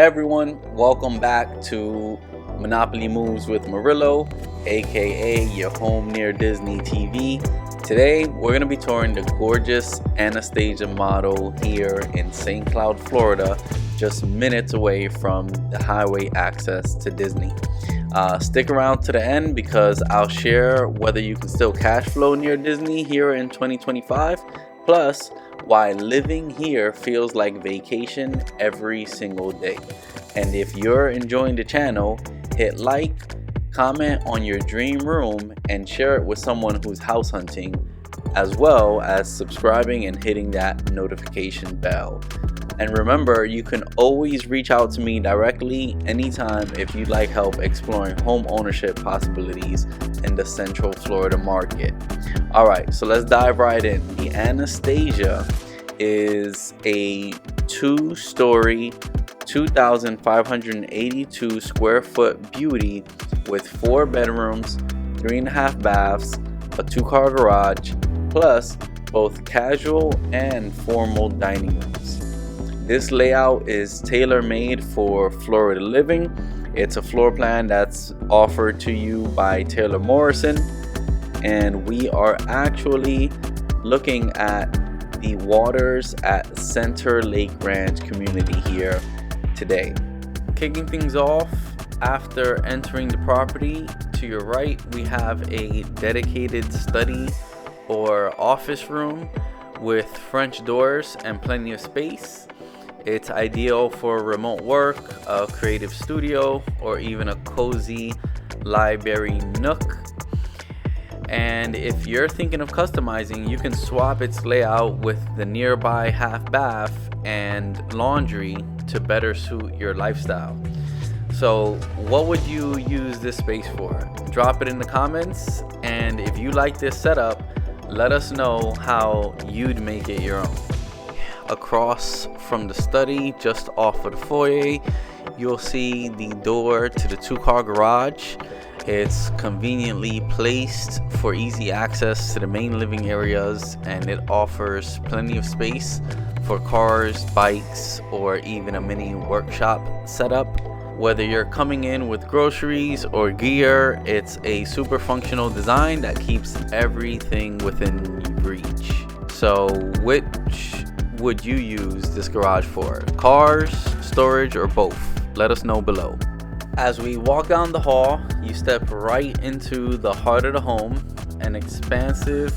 everyone, welcome back to Monopoly Moves with Morillo, aka your home near Disney TV. Today we're going to be touring the gorgeous Anastasia model here in St. Cloud, Florida, just minutes away from the highway access to Disney. Stick around to the end because I'll share whether you can still cash flow near Disney here in 2025, plus why living here feels like vacation every single day. And if you're enjoying the channel, hit like, comment on your dream room, and share it with someone who's house hunting, as well as subscribing and hitting that notification bell. And remember, you can always reach out to me directly anytime if you'd like help exploring home ownership possibilities in the Central Florida market. Alright, so let's dive right in. The Anastasia is a 2-story, 2,582 square foot beauty with 4 bedrooms, 3.5 baths, a 2-car garage, plus both casual and formal dining rooms. This layout is tailor-made for Florida living. It's a floor plan that's offered to you by Tailor Morrison, and we are actually looking at the waters at Center Lake Ranch community here today. Kicking things off, after entering the property, to your right we have a dedicated study or office room with French doors and plenty of space. It's ideal for remote work, a creative studio, or even a cozy library nook. And if you're thinking of customizing, you can swap its layout with the nearby half bath and laundry to better suit your lifestyle. So what would you use this space for? Drop it in the comments, and if you like this setup, let us know how you'd make it your own. Across from the study, just off of the foyer, you'll see the door to the 2-car garage. It's conveniently placed for easy access to the main living areas, and it offers plenty of space for cars, bikes, or even a mini workshop setup. Whether you're coming in with groceries or gear, it's a super functional design that keeps everything within reach. So which would you use this garage for? Cars, storage, or both? Let us know below. As we walk down the hall, you step right into the heart of the home, an expansive,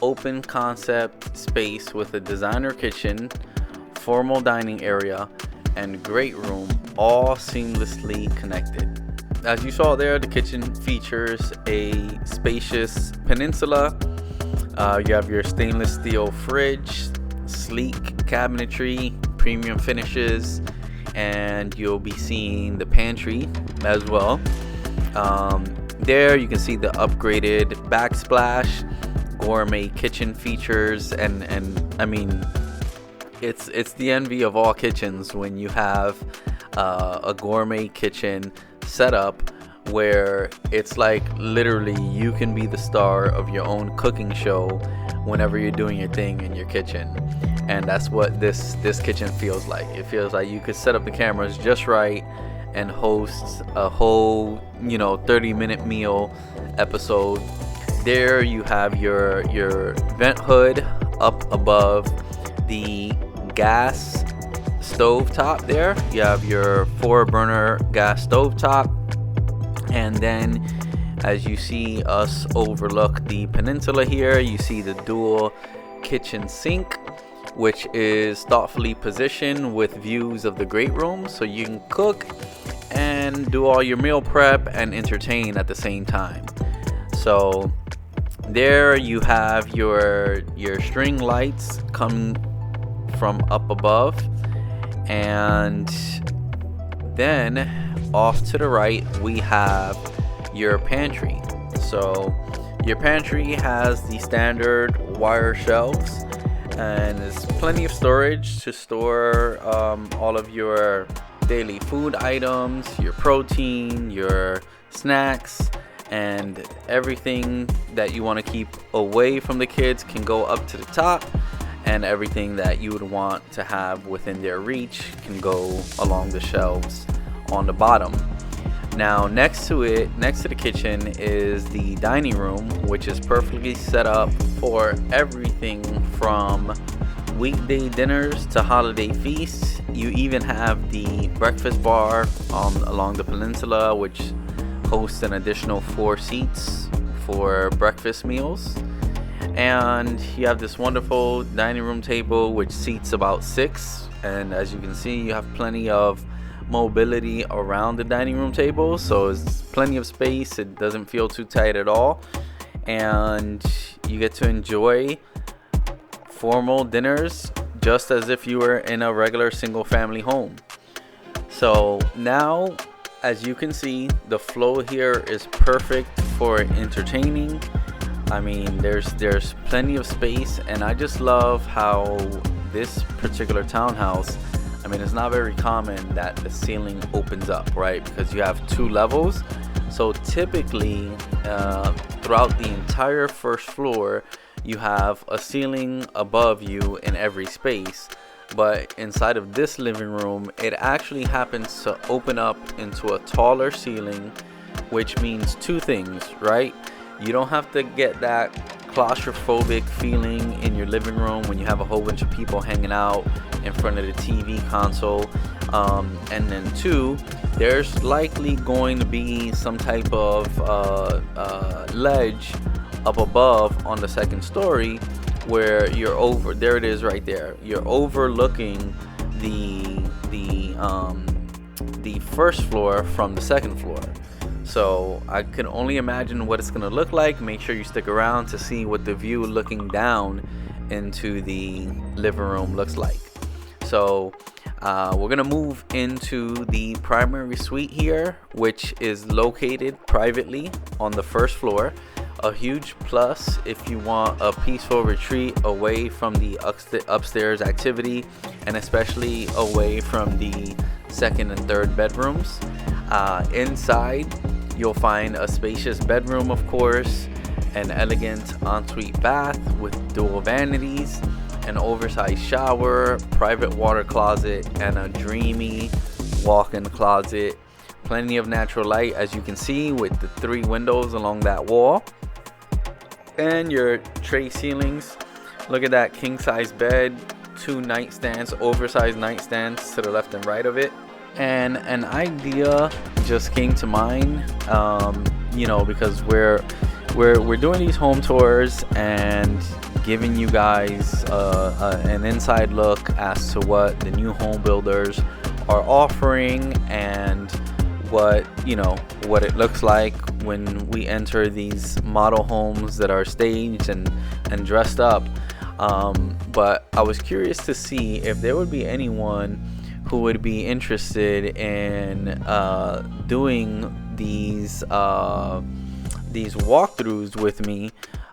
open concept space with a designer kitchen, formal dining area, and great room, all seamlessly connected. As you saw there, the kitchen features a spacious peninsula. You have your stainless steel fridge, sleek cabinetry, premium finishes, and you'll be seeing the pantry as well. There you can see the upgraded backsplash, gourmet kitchen features, and I mean, it's the envy of all kitchens when you have a gourmet kitchen setup where it's like literally you can be the star of your own cooking show whenever you're doing your thing in your kitchen. And that's what this kitchen feels like. It feels like you could set up the cameras just right and host a whole 30-minute meal episode. There you have your vent hood up above the gas stove top. There you have your 4-burner gas stove top, and then as you see us overlook the peninsula here, you see the dual kitchen sink, which is thoughtfully positioned with views of the great room, so you can cook and do all your meal prep and entertain at the same time. So there you have your string lights coming from up above, and then off to the right we have your pantry. So your pantry has the standard wire shelves, and there's plenty of storage to store all of your daily food items, your protein, your snacks, and everything that you want to keep away from the kids can go up to the top. and everything that you would want to have within their reach can go along the shelves on the bottom. Now next to the kitchen, is the dining room, which is perfectly set up for everything from weekday dinners to holiday feasts. You even have the breakfast bar along the peninsula, which hosts an additional 4 seats for breakfast meals. And you have this wonderful dining room table which seats about 6, and as you can see, you have plenty of mobility around the dining room table, so it's plenty of space. It doesn't feel too tight at all, and you get to enjoy formal dinners just as if you were in a regular single family home. So now, as you can see, the flow here is perfect for entertaining. I mean, there's plenty of space, and I just love how this particular townhouse, I mean, it's not very common that the ceiling opens up, right? Because you have 2 levels. So typically, throughout the entire first floor, you have a ceiling above you in every space. But inside of this living room, it actually happens to open up into a taller ceiling, which means 2 things, right? You don't have to get that claustrophobic feeling in your living room when you have a whole bunch of people hanging out in front of the TV console. And then 2, there's likely going to be some type of ledge up above on the second story where there it is right there. You're overlooking the first floor from the second floor. So I can only imagine what it's going to look like. Make sure you stick around to see what the view looking down into the living room looks like. So we're going to move into the primary suite here, which is located privately on the first floor. A huge plus if you want a peaceful retreat away from the upstairs activity, and especially away from the second and third bedrooms. Inside, you'll find a spacious bedroom, of course, an elegant ensuite bath with dual vanities, an oversized shower, private water closet, and a dreamy walk-in closet. Plenty of natural light, as you can see, with the 3 windows along that wall. And your tray ceilings. Look at that king-size bed, 2 nightstands, oversized nightstands to the left and right of it. And an idea just came to mind, because we're doing these home tours and giving you guys an inside look as to what the new home builders are offering, and what it looks like when we enter these model homes that are staged and dressed up. But I was curious to see if there would be anyone who would be interested in doing these walkthroughs with me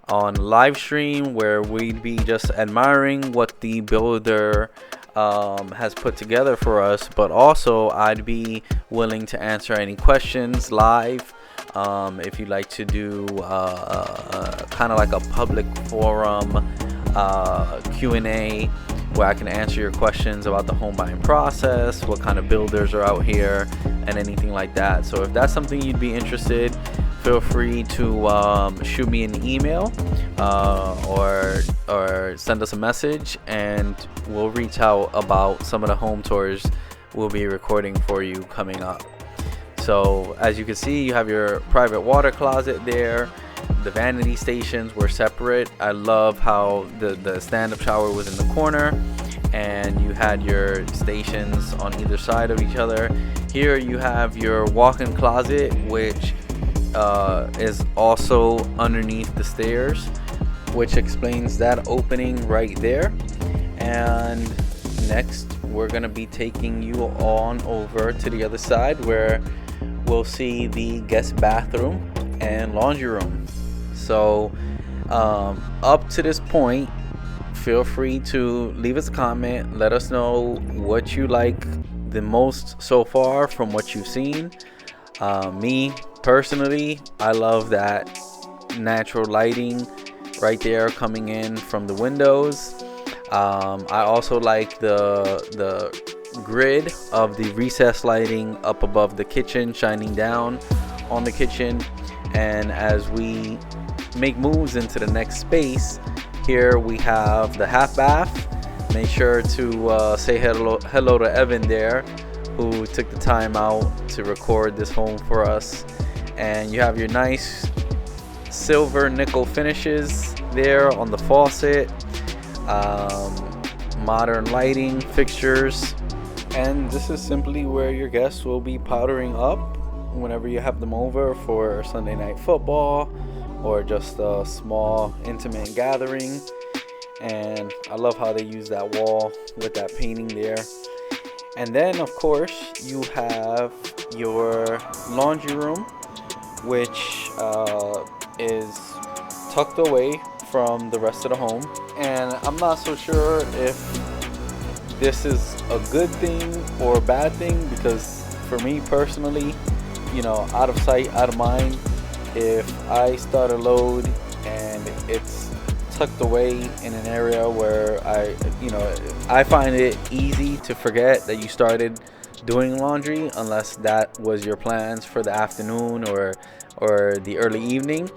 on live stream, where we'd be just admiring what the builder has put together for us, but also I'd be willing to answer any questions live. If you'd like to do kind of like a public forum Q&A, where I can answer your questions about the home buying process, what kind of builders are out here, and anything like that. So if that's something you'd be interested, feel free to shoot me an email or send us a message, and we'll reach out about some of the home tours we'll be recording for you coming up. So as you can see, you have your private water closet there. The vanity stations were separate. I love how the stand-up shower was in the corner, and you had your stations on either side of each other. Here you have your walk-in closet, which is also underneath the stairs, which explains that opening right there. And next, we're gonna be taking you on over to the other side, where we'll see the guest bathroom and laundry room. So up to this point, feel free to leave us a comment. Let us know what you like the most so far from what you've seen. Me personally, I love that natural lighting right there coming in from the windows. I also like the grid of the recessed lighting up above the kitchen, shining down on the kitchen. And as we make moves into the next space, here we have the half bath. Make sure to say hello to Evan there, who took the time out to record this home for us. And you have your nice silver nickel finishes there on the faucet, modern lighting fixtures, and this is simply where your guests will be powdering up whenever you have them over for Sunday night football or just a small intimate gathering. And I love how they use that wall with that painting there. And then of course you have your laundry room, which is tucked away from the rest of the home. And I'm not so sure if this is a good thing or a bad thing, because for me personally, out of sight, out of mind. If I start a load and it's tucked away in an area where I find it easy to forget that you started doing laundry, unless that was your plans for the afternoon or the early evening.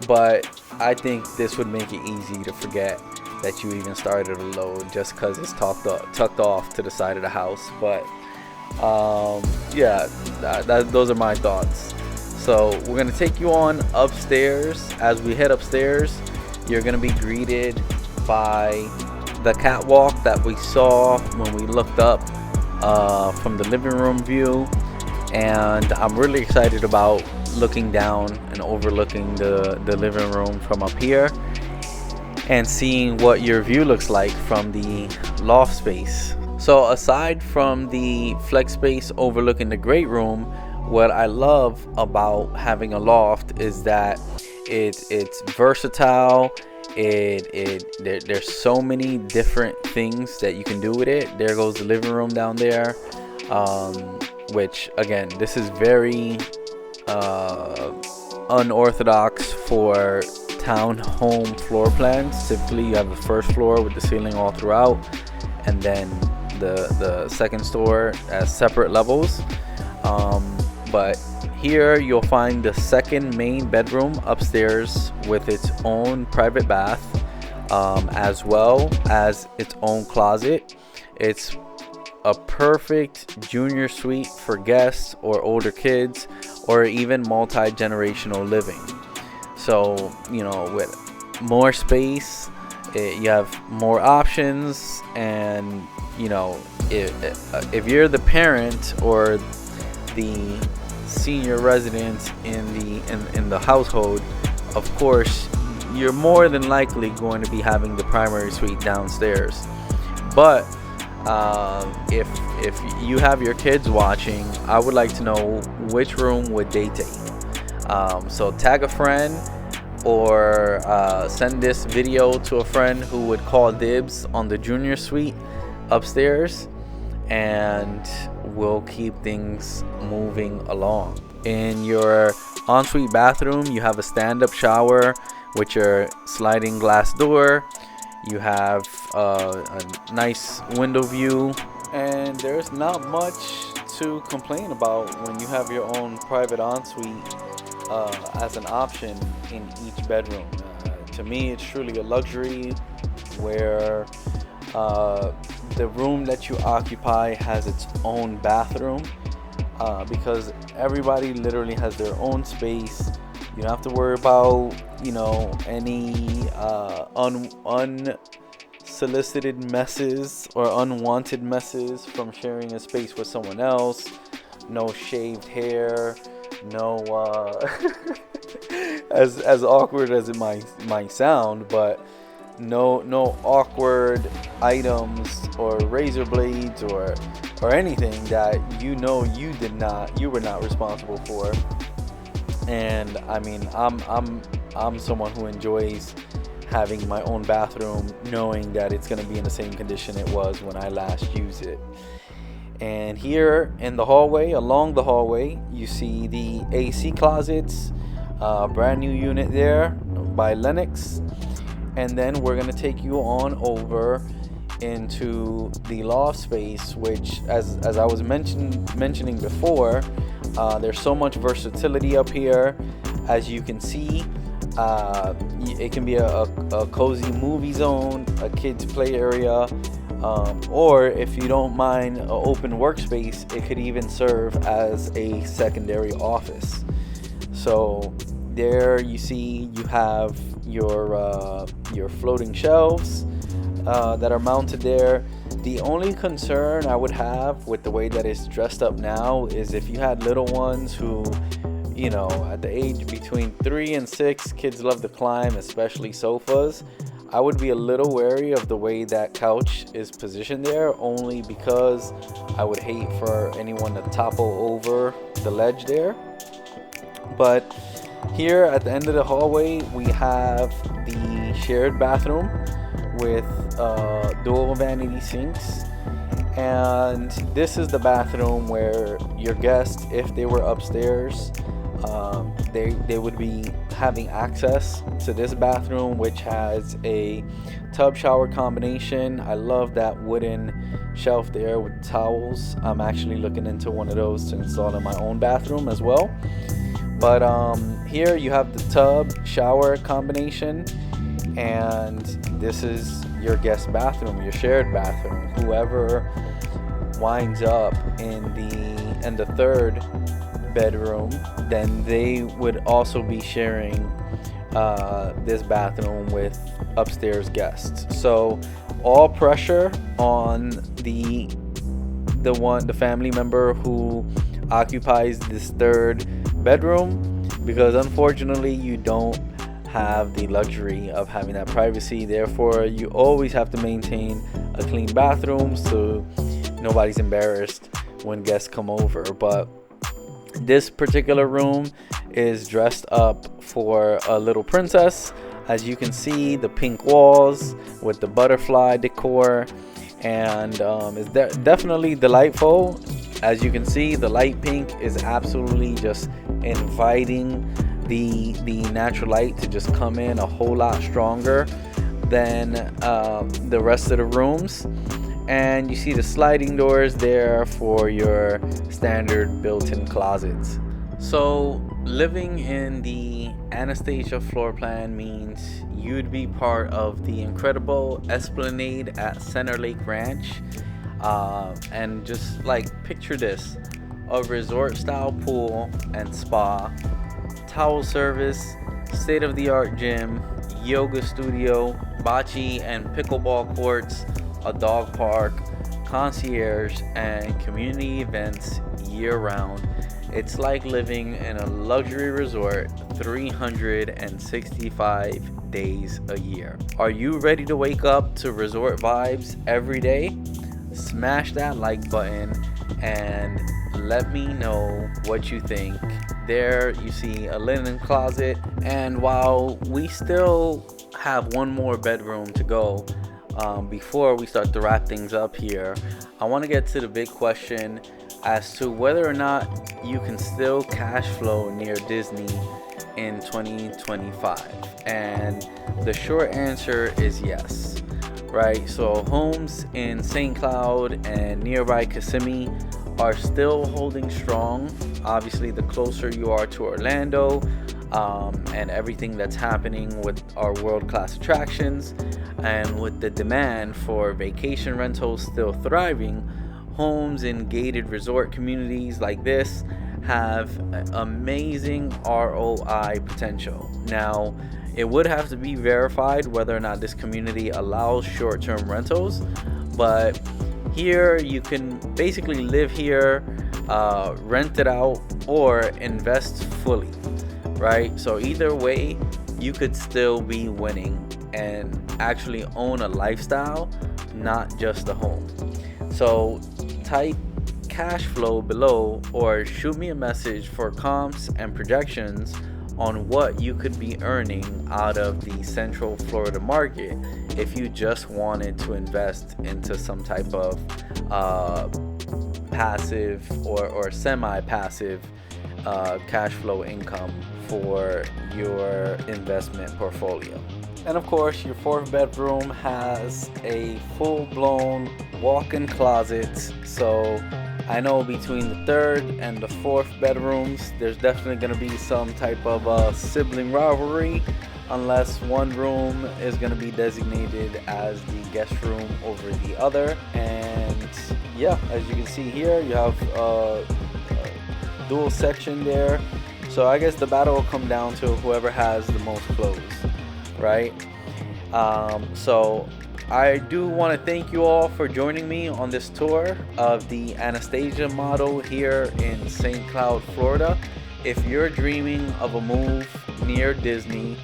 But I think this would make it easy to forget that you even started a load just because it's tucked off to the side of the house. But those are my thoughts. So we're gonna take you on upstairs. As we head upstairs, you're gonna be greeted by the catwalk that we saw when we looked up from the living room view. And I'm really excited about looking down and overlooking the living room from up here and seeing what your view looks like from the loft space. So aside from the flex space overlooking the great room, what I love about having a loft is that it's versatile. There's so many different things that you can do with it. There goes the living room down there, which again, this is very unorthodox for townhome floor plans. Typically you have the first floor with the ceiling all throughout, and then the second floor as separate levels. But here you'll find the second main bedroom upstairs with its own private bath, as well as its own closet. It's a perfect junior suite for guests or older kids, or even multi-generational living. So with more space, you have more options. And if you're the parent or the senior resident in the household, of course you're more than likely going to be having the primary suite downstairs. But if you have your kids watching, I would like to know which room would they take. So tag a friend or send this video to a friend who would call dibs on the junior suite upstairs, and we'll keep things moving along. In your ensuite bathroom, you have a stand-up shower with your sliding glass door. You have a nice window view, and there's not much to complain about when you have your own private ensuite as an option in each bedroom. To me, it's truly a luxury where the room that you occupy has its own bathroom, because everybody literally has their own space. You don't have to worry about any unsolicited messes or unwanted messes from sharing a space with someone else. No shaved hair, no as awkward as it might sound, but no awkward items or razor blades or anything that you were not responsible for. And I mean, I'm someone who enjoys having my own bathroom, knowing that it's going to be in the same condition it was when I last used it. And here in the hallway, along the hallway, you see the AC closets, brand new unit there by Lennox. And then we're going to take you on over into the loft space, which, as I was mentioning before, there's so much versatility up here. As you can see, it can be a cozy movie zone, a kids play area, or if you don't mind an open workspace, it could even serve as a secondary office. So there you see you have your floating shelves that are mounted there. The only concern I would have with the way that it's dressed up now is if you had little ones who, at the age between 3 and 6, kids love to climb, especially sofas. I would be a little wary of the way that couch is positioned there, only because I would hate for anyone to topple over the ledge there. But here at the end of the hallway, we have the shared bathroom with dual vanity sinks. And this is the bathroom where your guests, if they were upstairs, they would be having access to this bathroom, which has a tub shower combination. I love that wooden shelf there with towels. I'm actually looking into one of those to install in my own bathroom as well. But here you have the tub shower combination, and this is your guest bathroom, your shared bathroom. Whoever winds up in the third bedroom, then they would also be sharing this bathroom with upstairs guests. So all pressure on the family member who occupies this third bedroom, because unfortunately you don't have the luxury of having that privacy. Therefore, you always have to maintain a clean bathroom so nobody's embarrassed when guests come over. But this particular room is dressed up for a little princess. As you can see, the pink walls with the butterfly decor, and it's definitely delightful. As you can see, the light pink is absolutely just inviting the natural light to just come in a whole lot stronger than the rest of the rooms. And you see the sliding doors there for your standard built-in closets. So living in the Anastasia floor plan means you'd be part of the incredible Esplanade at Center Lake Ranch. And just picture this: a resort style pool and spa, towel service, state-of-the-art gym, yoga studio, bocce and pickleball courts, a dog park, concierge, and community events year-round. It's like living in a luxury resort 365 days a year. Are you ready to wake up to resort vibes every day? Smash that like button and let me know what you think. There you see a linen closet, and while we still have one more bedroom to go before we start to wrap things up here, I want to get to the big question as to whether or not you can still cash flow near Disney in 2025. And the short answer is yes. Right, so homes in St. Cloud and nearby Kissimmee are still holding strong. Obviously, the closer you are to Orlando and everything that's happening with our world-class attractions, and with the demand for vacation rentals still thriving, homes in gated resort communities like this have amazing ROI potential. Now, it would have to be verified whether or not this community allows short-term rentals, but here you can basically live here, rent it out, or invest fully, right? So either way, you could still be winning and actually own a lifestyle, not just a home. So type cash flow below or shoot me a message for comps and projections on what you could be earning out of the Central Florida market if you just wanted to invest into some type of passive or semi-passive cash flow income for your investment portfolio. And of course, your fourth bedroom has a full-blown walk-in closet. So I know between the third and the fourth bedrooms, there's definitely going to be some type of sibling rivalry, unless one room is going to be designated as the guest room over the other. And yeah, as you can see here, you have a dual section there. So I guess the battle will come down to whoever has the most clothes, right? So I do want to thank you all for joining me on this tour of the Anastasia model here in St. Cloud, Florida. If you're dreaming of a move near Disney,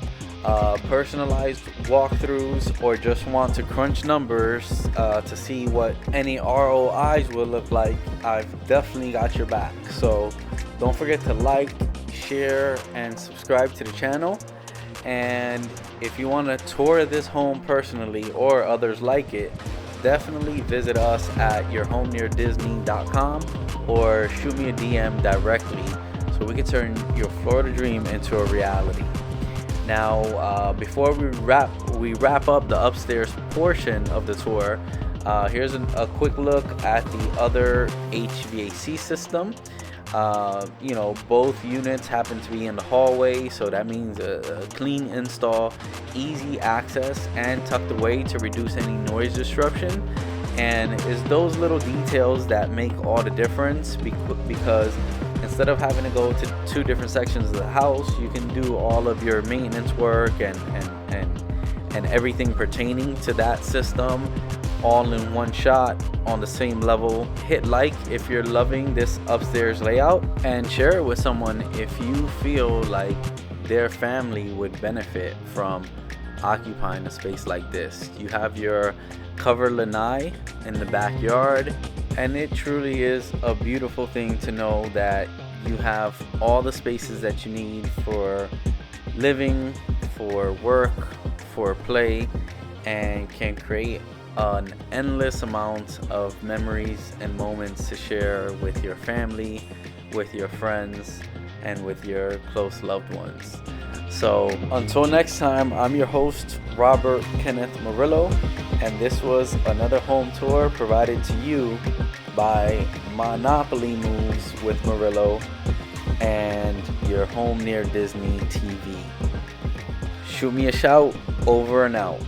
personalized walkthroughs, or just want to crunch numbers to see what any ROIs will look like, I've definitely got your back. So don't forget to like, share, and subscribe to the channel. And if you want to tour this home personally or others like it, definitely visit us at yourhomeneardisney.com or shoot me a DM directly so we can turn your Florida dream into a reality. Now, before we wrap up the upstairs portion of the tour, here's a quick look at the other HVAC system. Both units happen to be in the hallway, so that means a clean install, easy access, and tucked away to reduce any noise disruption. And it's those little details that make all the difference, because instead of having to go to two different sections of the house, you can do all of your maintenance work and everything pertaining to that system all in one shot on the same level. Hit like if you're loving this upstairs layout, and share it with someone if you feel like their family would benefit from occupying a space like this. You have your cover lanai in the backyard, and it truly is a beautiful thing to know that you have all the spaces that you need for living, for work, for play, and can create an endless amount of memories and moments to share with your family, with your friends, and with your close loved ones. So until next time, I'm your host, Robert Kenneth Morillo, and this was another home tour provided to you by Monopoly Moves with Morillo and your Home Near Disney TV. Shoot me a shout. Over and out.